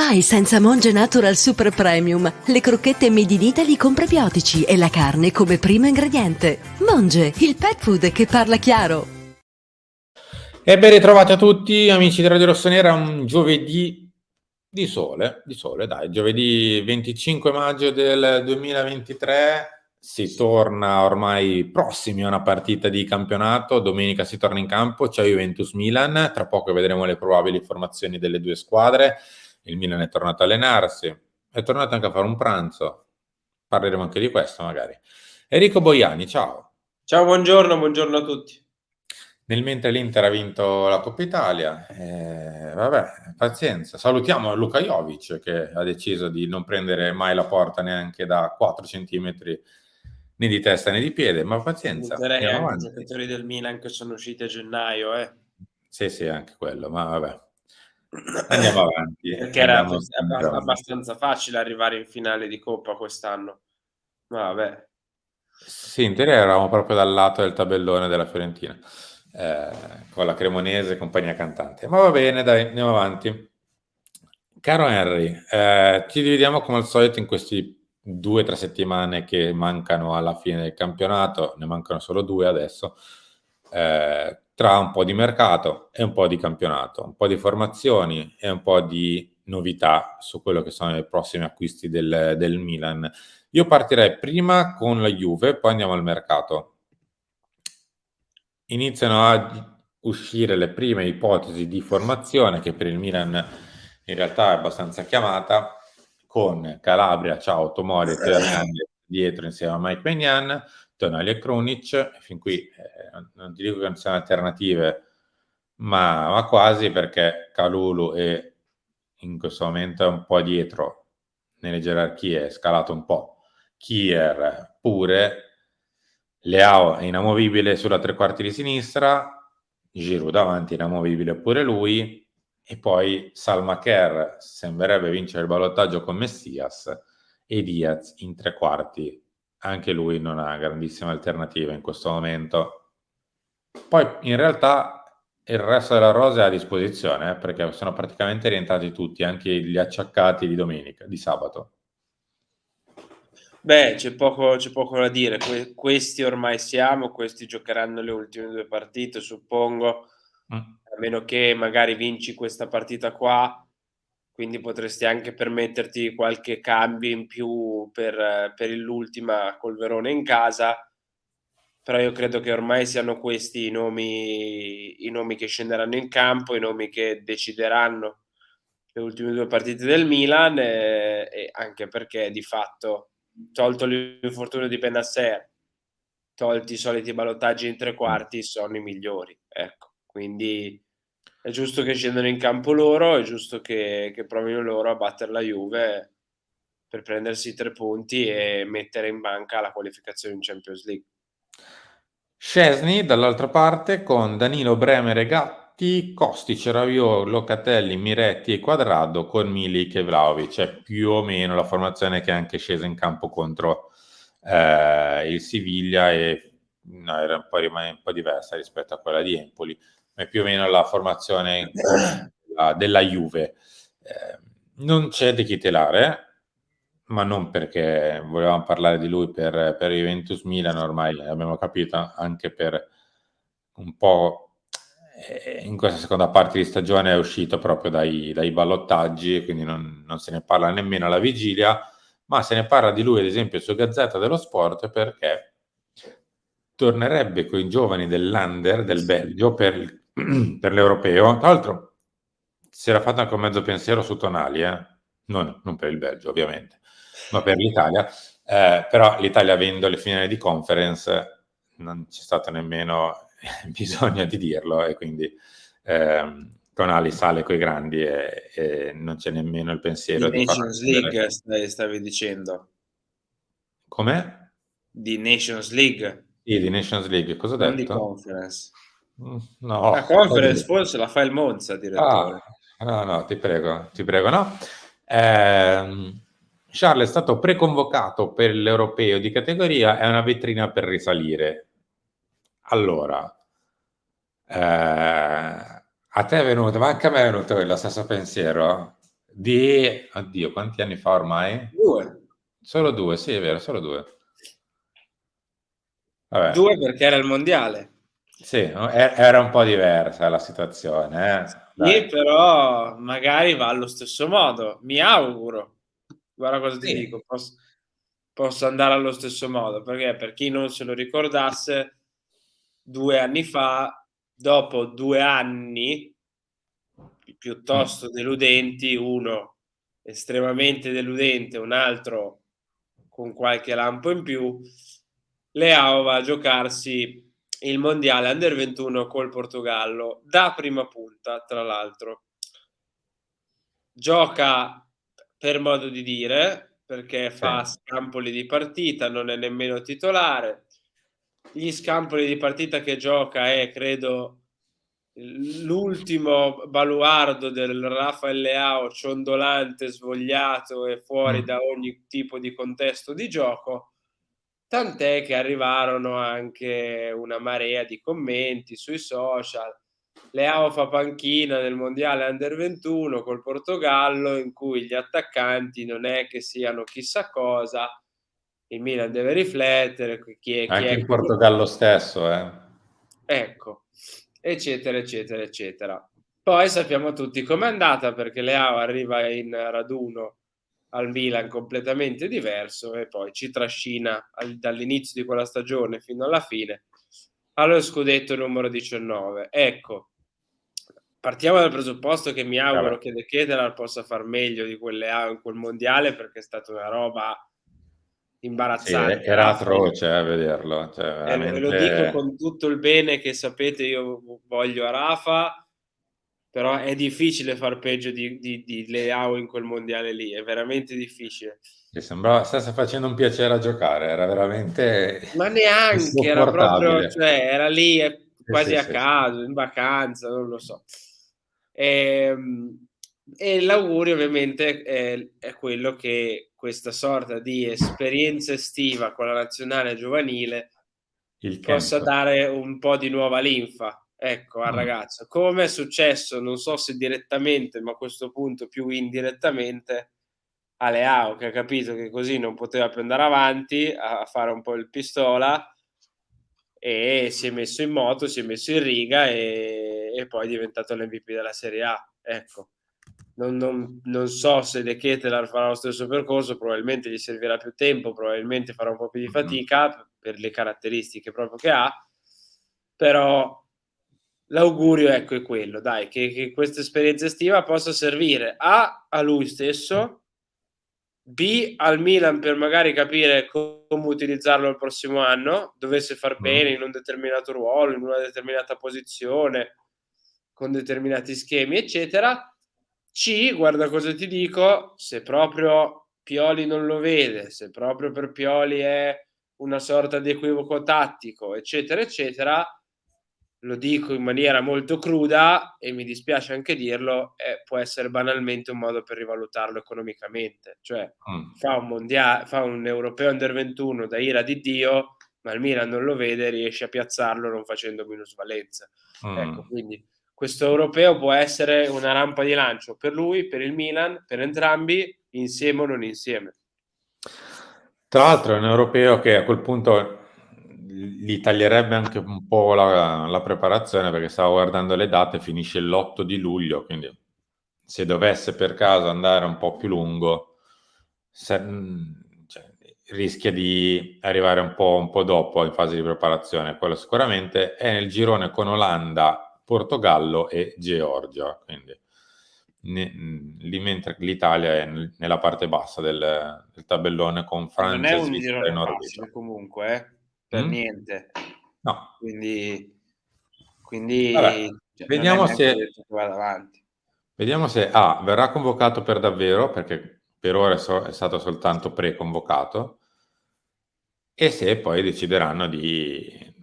Vai senza Monge Natural Super Premium, le crocchette made in Italy con prebiotici e la carne come primo ingrediente. Monge, il pet food che parla chiaro. E ben ritrovati a tutti, amici di Radio Rossonera, un giovedì di sole, dai, giovedì 25 maggio del 2023, si torna ormai prossimi a una partita di campionato, domenica si torna in campo, c'è Juventus-Milan, tra poco vedremo le probabili formazioni delle due squadre, il Milan è tornato a allenarsi, è tornato anche a fare un pranzo, parleremo anche di questo magari. Enrico Boiani, ciao. Ciao, buongiorno a tutti. Nel mentre l'Inter ha vinto la Coppa Italia, vabbè, pazienza. Salutiamo Luka Jovic che ha deciso di non prendere mai la porta neanche da 4 centimetri né di testa né di piede, ma pazienza. Direi Andiamo anche i avanti. giocatori del Milan che sono usciti a gennaio, Sì, anche quello, ma vabbè. Andiamo avanti. perché era Andiamo avanti. abbastanza facile arrivare in finale di Coppa quest'anno. Ma vabbè. Sì, in teoria eravamo proprio dal lato del tabellone della Fiorentina, con la Cremonese e compagnia cantante. Ma va bene, dai, andiamo avanti. Caro Henry, ci dividiamo come al solito in questi 2 o 3 settimane che mancano alla fine del campionato, ne mancano solo 2 adesso, tra un po' di mercato e un po' di campionato, un po' di formazioni e un po' di novità su quello che sono i prossimi acquisti del Milan. Io partirei prima con la Juve, poi andiamo al mercato. Iniziano a uscire le prime ipotesi di formazione che per il Milan in realtà è abbastanza chiamata, con Calabria, ciao, Tomori e Teo Hernandez dietro insieme a Mike Maignan, Tonali e Krunic. Fin qui non ti dico che non siano alternative, ma quasi, perché Kalulu è in questo momento è un po' dietro nelle gerarchie, è scalato un po'. Kier pure, Leao è inamovibile sulla tre quarti di sinistra, Giroud davanti inamovibile pure lui, e poi Salma Kerr sembrerebbe vincere il ballottaggio con Messias, e Diaz in tre quarti, anche lui non ha grandissime alternative in questo momento. Poi in realtà il resto della rosa è a disposizione, perché sono praticamente rientrati tutti, anche gli acciaccati di domenica, di sabato. Beh, c'è poco da dire. Questi ormai questi giocheranno le ultime 2 partite, suppongo, a meno che magari vinci questa partita qua, quindi potresti anche permetterti qualche cambio in più per l'ultima col Verona in casa. Però io credo che ormai siano questi i nomi che scenderanno in campo, i nomi che decideranno le ultime 2 partite del Milan, e anche perché di fatto, tolto l'infortunio di Bennacer, tolti i soliti ballottaggi in tre quarti, sono i migliori, ecco. Quindi è giusto che scendano in campo loro, è giusto che provino loro a battere la Juve per prendersi i 3 punti e mettere in banca la qualificazione in Champions League. Szczesny dall'altra parte con Danilo, Bremer e Gatti, Kostic, Rabiot, Locatelli, Miretti e Quadrado con Milik e Vlahovic. È più o meno la formazione che è anche scesa in campo contro il Siviglia, e no, rimane un po' diversa rispetto a quella di Empoli, ma è più o meno la formazione della Juve. Non c'è De Ketelare, ma non perché volevamo parlare di lui per Juventus Milan, ormai abbiamo capito, anche per un po' in questa seconda parte di stagione è uscito proprio dai ballottaggi, quindi non se ne parla nemmeno alla vigilia, ma se ne parla di lui ad esempio su Gazzetta dello Sport, perché tornerebbe con i giovani dell'Under del Belgio per l'Europeo. Tra l'altro si era fatto anche un mezzo pensiero su Tonali, non per il Belgio ovviamente, ma per l'Italia. Però l'Italia, avendo le finali di conference, non c'è stato nemmeno bisogno di dirlo, e quindi Tonali sale coi grandi e non c'è nemmeno il pensiero Di di far Nations scendere. League stavi dicendo? Com'è? Di Nations League, Sì, di Nations League, cosa ho non di detto? Conference. No, La Conference forse la fa il Monza, direttore. no, ti prego, no. Charles è stato preconvocato per l'Europeo di categoria, è una vetrina per risalire. Allora, a te è venuto, ma anche a me è venuto lo stesso pensiero Oddio, quanti anni fa ormai? 2. Solo 2, sì, è vero, solo 2. Vabbè. 2 perché era il mondiale. Sì, era un po' diversa la situazione, Sì, dai. però magari va allo stesso modo. Mi auguro. Guarda cosa ti Sì. dico, posso andare allo stesso modo, perché per chi non se lo ricordasse, 2 anni fa, dopo 2 anni piuttosto deludenti, uno estremamente deludente, un altro con qualche lampo in più, Leao va a giocarsi il mondiale Under 21 col Portogallo, da prima punta, tra l'altro. Gioca per modo di dire, perché fa Sì. scampoli di partita, non è nemmeno titolare. Gli scampoli di partita che gioca è, credo, l'ultimo baluardo del Rafael Leao, ciondolante, svogliato e fuori da ogni tipo di contesto di gioco. Tant'è che arrivarono anche una marea di commenti sui social. Leao fa panchina nel mondiale Under 21 col Portogallo, in cui gli attaccanti non è che siano chissà cosa. Il Milan deve riflettere, chi è Anche in che Portogallo stesso, ecco, eccetera, eccetera, eccetera. Poi sappiamo tutti com'è andata, perché Leao arriva in raduno al Milan completamente diverso e poi ci trascina dall'inizio di quella stagione fino alla fine allo scudetto numero 19. Ecco, partiamo dal presupposto che mi auguro Vabbè. che De Ketelaere possa far meglio di quel Leao in quel mondiale, perché è stata una roba Sì, imbarazzante. era Rafa, atroce vederlo, cioè e lo dico veramente. con tutto il bene che sapete io voglio a Rafa, però è difficile far peggio di Leao in quel mondiale lì, è veramente difficile. Mi sembrava stesse facendo un piacere a giocare, era veramente Ma neanche, era proprio, insopportabile. cioè era lì Sì, quasi sì, a sì, sì. caso, in vacanza, non lo so. E l'augurio ovviamente è quello che questa sorta di esperienza estiva con la nazionale giovanile Il possa camp. dare un po' di nuova linfa, ecco, al ragazzo. Come è successo, non so se direttamente, ma a questo punto più indirettamente, a Leao, che ha capito che così non poteva più andare avanti a fare un po' il pistola e si è messo in moto, si è messo in riga e poi è diventato l'MVP della Serie A, ecco. Non so se De Ketelaere farà lo stesso percorso, probabilmente gli servirà più tempo, probabilmente farà un po' più di fatica per le caratteristiche proprio che ha, però l'augurio, ecco, è quello, dai, che questa esperienza estiva possa servire a lui stesso, B al Milan per magari capire come utilizzarlo il prossimo anno, dovesse far bene in un determinato ruolo, in una determinata posizione, con determinati schemi, eccetera. C, guarda cosa ti dico, se proprio Pioli non lo vede, se proprio per Pioli è una sorta di equivoco tattico, eccetera, eccetera, lo dico in maniera molto cruda e mi dispiace anche dirlo, può essere banalmente un modo per rivalutarlo economicamente. Cioè, fa un europeo Under 21 da ira di Dio, ma il Milan non lo vede, riesce a piazzarlo non facendo minusvalenza. Ecco, quindi questo europeo può essere una rampa di lancio per lui, per il Milan, per entrambi, insieme o non insieme. Tra l'altro è un europeo che a quel punto gli taglierebbe anche un po' la preparazione, perché stavo guardando le date, finisce l'8 di luglio, quindi se dovesse per caso andare un po' più lungo, cioè, rischia di arrivare un po' dopo in fase di preparazione. Quello sicuramente è nel girone con Olanda, Portogallo e Georgia, quindi lì, mentre l'Italia è nella parte bassa del tabellone con Non è Francia, un Svizzera e girone Norvegia. facile comunque, per Mm? niente. No. Quindi Vabbè, cioè, non è vediamo neanche se, detto che vada avanti. vediamo se A verrà convocato per davvero, perché per ora è stato soltanto pre-convocato, e se poi decideranno di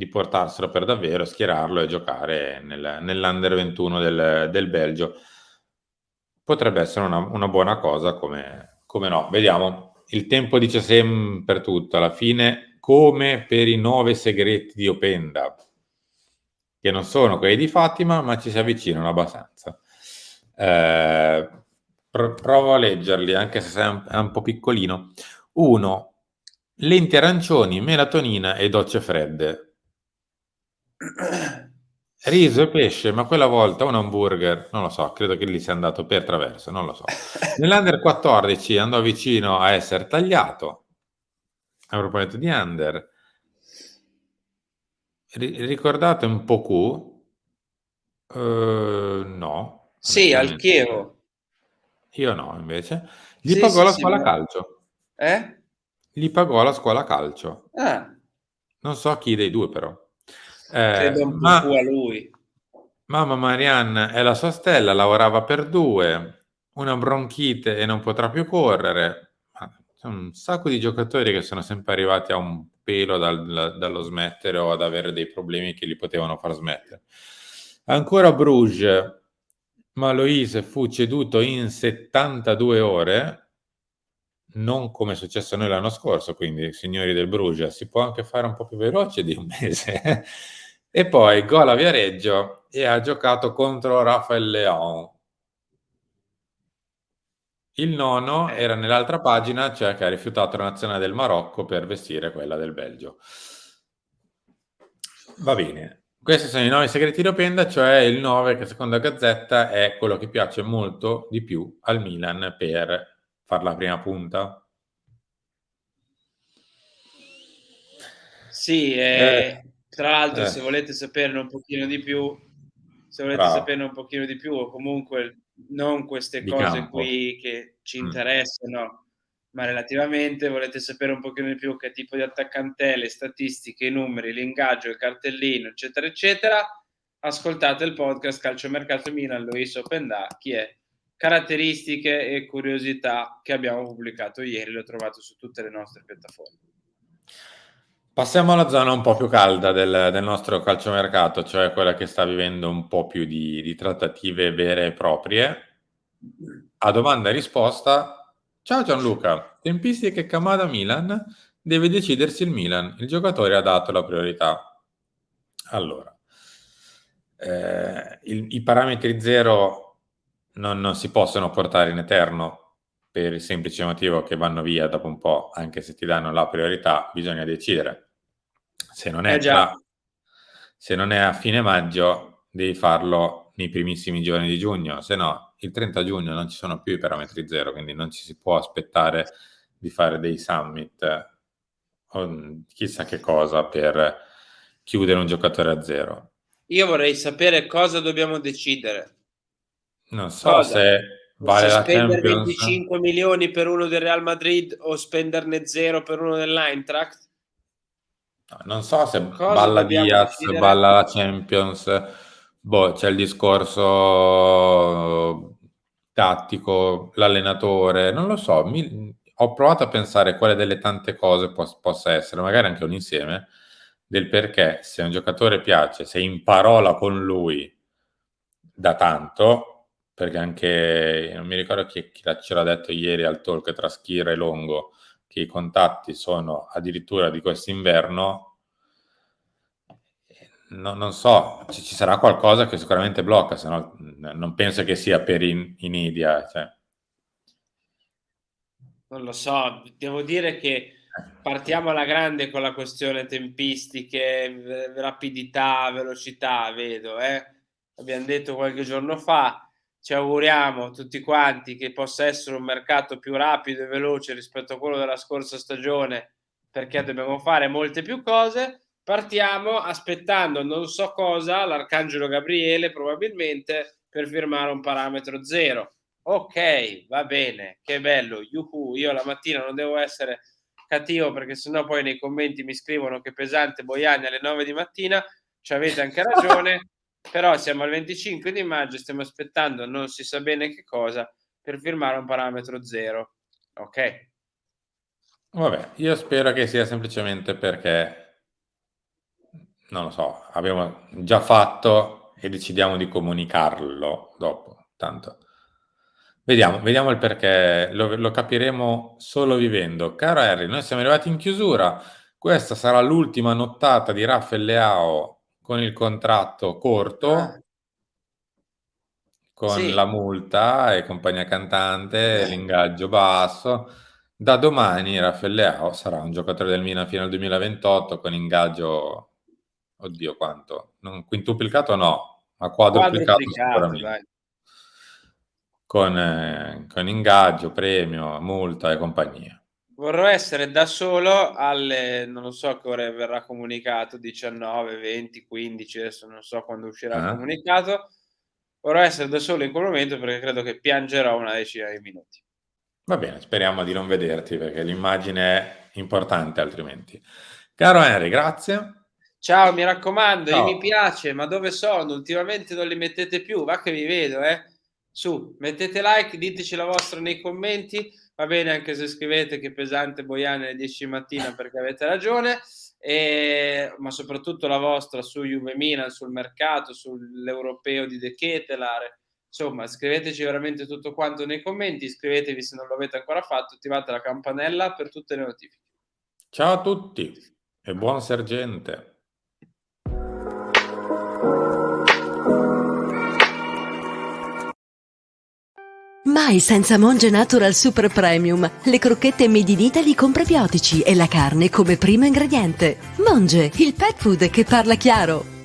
portarselo per davvero, schierarlo e giocare nell'Under 21 del Belgio. Potrebbe essere una buona cosa, come no. Vediamo. Il tempo dice sempre tutto. Alla fine, come per i 9 segreti di Openda, che non sono quelli di Fatima, ma ci si avvicinano abbastanza. Provo a leggerli, anche se è un po' piccolino. 1. Lenti arancioni, melatonina e docce fredde. Riso e pesce, ma quella volta un hamburger, non lo so, credo che lì sia andato per traverso, non lo so. Nell'Under 14 andò vicino a essere tagliato, a proposito di Under. Ricordate un po' Q? No. Sì, al Chievo. Io no, invece. Gli Sì, pagò sì, la sì, scuola calcio. Gli pagò la scuola calcio. Ah, Non so chi dei due, però. credo un po' a lui. Mamma Marianne è la sua stella, lavorava per 2, una bronchite e non potrà più correre. C'è un sacco di giocatori che sono sempre arrivati a un pelo dallo smettere o ad avere dei problemi che li potevano far smettere. Ancora Bruges, Maloise fu ceduto in 72 ore, non come è successo a noi l'anno scorso, quindi signori del Bruges, si può anche fare un po' più veloce di un mese. E poi gol a Viareggio e ha giocato contro Rafael Leão. Il nono era nell'altra pagina, cioè che ha rifiutato la nazionale del Marocco per vestire quella del Belgio. Va bene. Questi sono i 9 segreti di Openda, cioè il 9 che secondo la Gazzetta è quello che piace molto di più al Milan per fare la prima punta. Sì, tra l'altro se volete saperne un pochino di più, o comunque non queste Di cose campo. qui che ci interessano, ma relativamente volete sapere un pochino di più che tipo di attaccante è, le statistiche, i numeri, l'ingaggio, il cartellino, eccetera, eccetera, ascoltate il podcast Calciomercato Milan, Luis Openda, chi è? Caratteristiche e curiosità che abbiamo pubblicato ieri, l'ho trovato su tutte le nostre piattaforme. Passiamo alla zona un po' più calda del nostro calciomercato, cioè quella che sta vivendo un po' più di trattative vere e proprie. A domanda e risposta, ciao Gianluca, tempistiche Kamada Milan, deve decidersi il Milan, il giocatore ha dato la priorità. Allora, i parametri zero non si possono portare in eterno per il semplice motivo che vanno via dopo un po', anche se ti danno la priorità, bisogna decidere. Se non è, se non è a fine maggio, devi farlo nei primissimi giorni di giugno, se no il 30 giugno non ci sono più i parametri zero, quindi non ci si può aspettare di fare dei summit o chissà che cosa per chiudere un giocatore a zero. Io vorrei sapere cosa dobbiamo decidere. Non so Cosa? se vale Se la spendere Champions. 25 milioni per uno del Real Madrid o spenderne 0 per uno dell'Eintracht? No, non so se Cosa balla dobbiamo Diaz, decidere? balla la Champions, boh, c'è il discorso tattico, l'allenatore, non lo so, ho provato a pensare quale delle tante cose possa essere, magari anche un insieme, del perché se un giocatore piace, se in parola con lui da tanto, perché anche, non mi ricordo chi ce l'ha detto ieri al talk tra Schira e Longo, che i contatti sono addirittura di quest'inverno, non so, ci sarà qualcosa che sicuramente blocca, se no non penso che sia per Inidia. Cioè. Non lo so, devo dire che partiamo alla grande con la questione tempistiche, rapidità, velocità, vedo. Abbiamo detto qualche giorno fa, ci auguriamo tutti quanti che possa essere un mercato più rapido e veloce rispetto a quello della scorsa stagione, perché dobbiamo fare molte più cose. Partiamo aspettando non so cosa, l'Arcangelo Gabriele probabilmente, per firmare un parametro zero. Ok, va bene, che bello, yuhu, io la mattina non devo essere cattivo perché sennò poi nei commenti mi scrivono che pesante Boiani alle 9 di mattina, ci avete anche ragione, però siamo al 25 di maggio, stiamo aspettando non si sa bene che cosa per firmare un parametro zero, ok? Vabbè, io spero che sia semplicemente perché, non lo so, abbiamo già fatto e decidiamo di comunicarlo dopo, tanto. Vediamo il perché, lo capiremo solo vivendo. Caro Harry, noi siamo arrivati in chiusura, questa sarà l'ultima nottata di Rafael Leao con il contratto corto. con Sì. la multa e compagnia cantante, l'ingaggio basso. Da domani Rafael Leao sarà un giocatore del Milan fino al 2028 con ingaggio, oddio quanto, non quintuplicato no, ma quadruplicato Quadruplicato, sicuramente. dai. Con ingaggio, premio, multa e compagnia. Vorrò essere da solo alle, non lo so che ore verrà comunicato, 19, 20, 15, adesso non so quando uscirà il Eh? comunicato. Vorrò essere da solo in quel momento perché credo che piangerò una decina di minuti. Va bene, speriamo di non vederti perché l'immagine è importante altrimenti. Caro Henry, grazie. Ciao, mi raccomando, i mi Ciao. piace, ma dove sono? Ultimamente non li mettete più, va che vi vedo, eh. Su, mettete like, diteci la vostra nei commenti, va bene anche se scrivete che pesante Boiani alle 10 di mattina perché avete ragione, ma soprattutto la vostra su Juve Milan, sul mercato, sull'europeo di De Ketelaere. Insomma, scriveteci veramente tutto quanto nei commenti, iscrivetevi se non lo avete ancora fatto, attivate la campanella per tutte le notifiche. Ciao a tutti e buon sergente. Mai senza Monge Natural Super Premium. Le crocchette made in Italy con prebiotici e la carne come primo ingrediente. Monge, il pet food che parla chiaro.